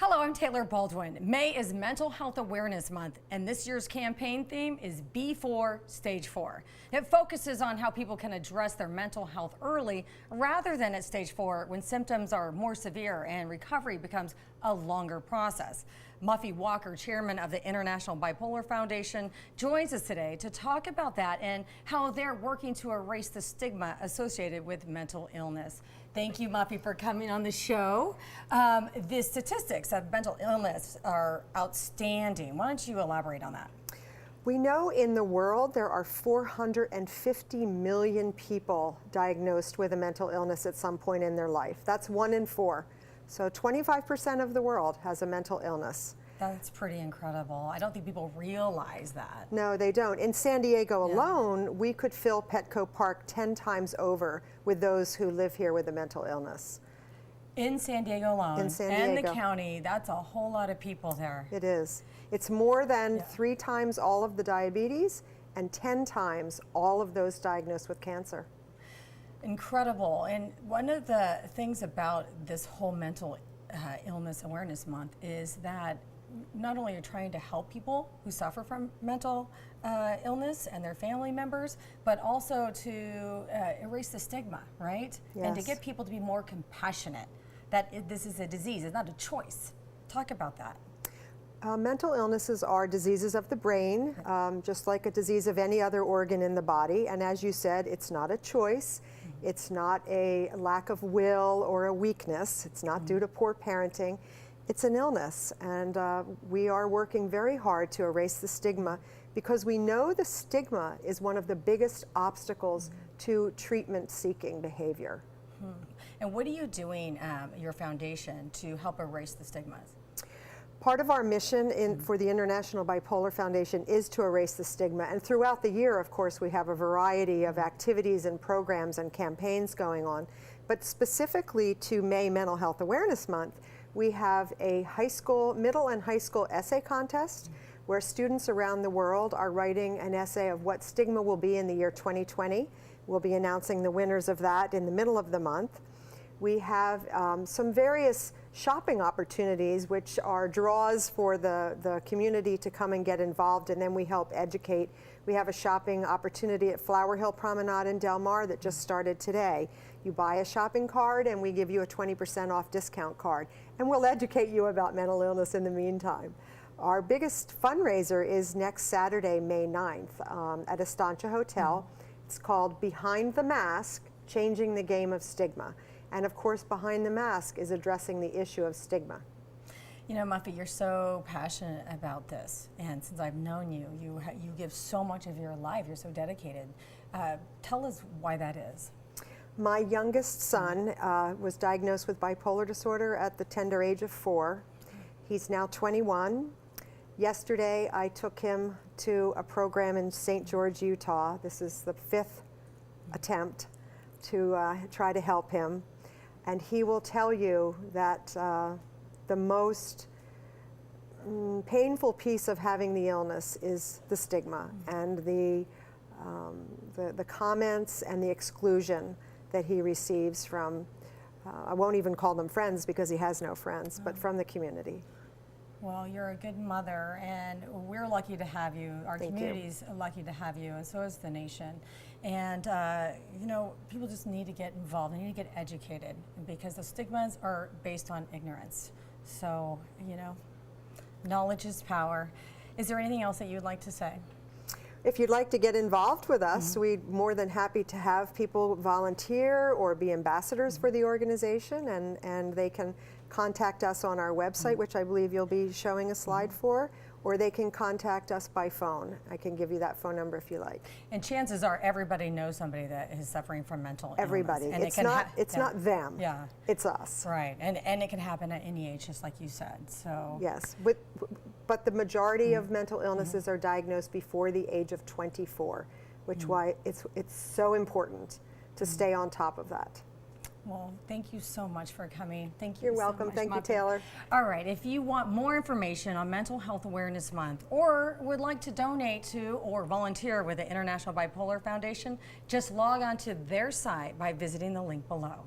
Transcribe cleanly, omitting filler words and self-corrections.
Hello, I'm Taylor Baldwin. May is Mental Health Awareness Month, and this year's campaign theme is Before Stage 4. It focuses on how people can address their mental health early rather than at Stage 4 when symptoms are more severe and recovery becomes a longer process. Muffy Walker, chairman of the International Bipolar Foundation, joins us today to talk about that and how they're working to erase the stigma associated with mental illness. Thank you, Muffy, for coming on the show. The statistics of mental illness are outstanding. Why don't you elaborate on that? We know in the world there are 450 million people diagnosed with a mental illness at some point in their life. That's 1 in 4. So 25% of the world has a mental illness. That's pretty incredible. I don't think people realize that. No, they don't. In San Diego alone, we could fill Petco Park 10 times over with those who live here with a mental illness. In San Diego alone, in San and Diego. the county, that's a whole lot of people there. It is. It's more than 3 times all of the diabetes and 10 times all of those diagnosed with cancer. Incredible. And one of the things about this whole mental illness awareness month is that not only are trying to help people who suffer from mental illness and their family members, but also to erase the stigma, right? Yes. And to get people to be more compassionate, that this is a disease, it's not a choice. Talk about that. Mental illnesses are diseases of the brain, just like a disease of any other organ in the body. And as you said, it's not a choice. It's not a lack of will or a weakness. It's not due to poor parenting. It's an illness. And we are working very hard to erase the stigma because we know the stigma is one of the biggest obstacles to treatment-seeking behavior. And what are you doing, your foundation, to help erase the stigmas? Part of our mission for the International Bipolar Foundation is to erase the stigma. And throughout the year, of course, we have a variety of activities and programs and campaigns going on. But specifically to May Mental Health Awareness Month, we have a middle and high school essay contest where students around the world are writing an essay of what stigma will be in the year 2020. We'll be announcing the winners of that in the middle of the month. We have some various shopping opportunities, which are draws for the community to come and get involved, and then we help educate. We have a shopping opportunity at Flower Hill Promenade in Del Mar that just started today. You buy a shopping card and we give you a 20% off discount card, and we'll educate you about mental illness in the meantime. Our biggest fundraiser is next Saturday, May 9th, at Estancia Hotel. It's called Behind the Mask, Changing the Game of Stigma. And of course, Behind the Mask is addressing the issue of stigma. You know, Muffy, you're so passionate about this, and since I've known you, you give so much of your life. You're so dedicated. Tell us why that is. My youngest son was diagnosed with bipolar disorder at the tender age of 4. He's now 21. Yesterday, I took him to a program in St. George, Utah. This is the 5th attempt to try to help him. And he will tell you that the most painful piece of having the illness is the stigma and the comments and the exclusion that he receives from, I won't even call them friends because he has no friends, but from the community. Well, you're a good mother, and we're lucky to have you. Our community's lucky to have you, and so is the nation. And, you know, people just need to get involved. They need to get educated because the stigmas are based on ignorance. So, you know, knowledge is power. Is there anything else that you'd like to say? If you'd like to get involved with us, we're more than happy to have people volunteer or be ambassadors for the organization, and they can contact us on our website, which I believe you'll be showing a slide for, or they can contact us by phone. I can give you that phone number if you like. And chances are everybody knows somebody that is suffering from mental illness. Everybody. And it's not them. Yeah. It's us. Right. And it can happen at any age, just like you said. So yes, but the majority of mental illnesses are diagnosed before the age of 24, which why it's so important to stay on top of that. Well, thank you so much for coming. Thank you. You're welcome. So much, Thank you, Muffy. Taylor. All right. If you want more information on Mental Health Awareness Month or would like to donate to or volunteer with the International Bipolar Foundation, just log on to their site by visiting the link below.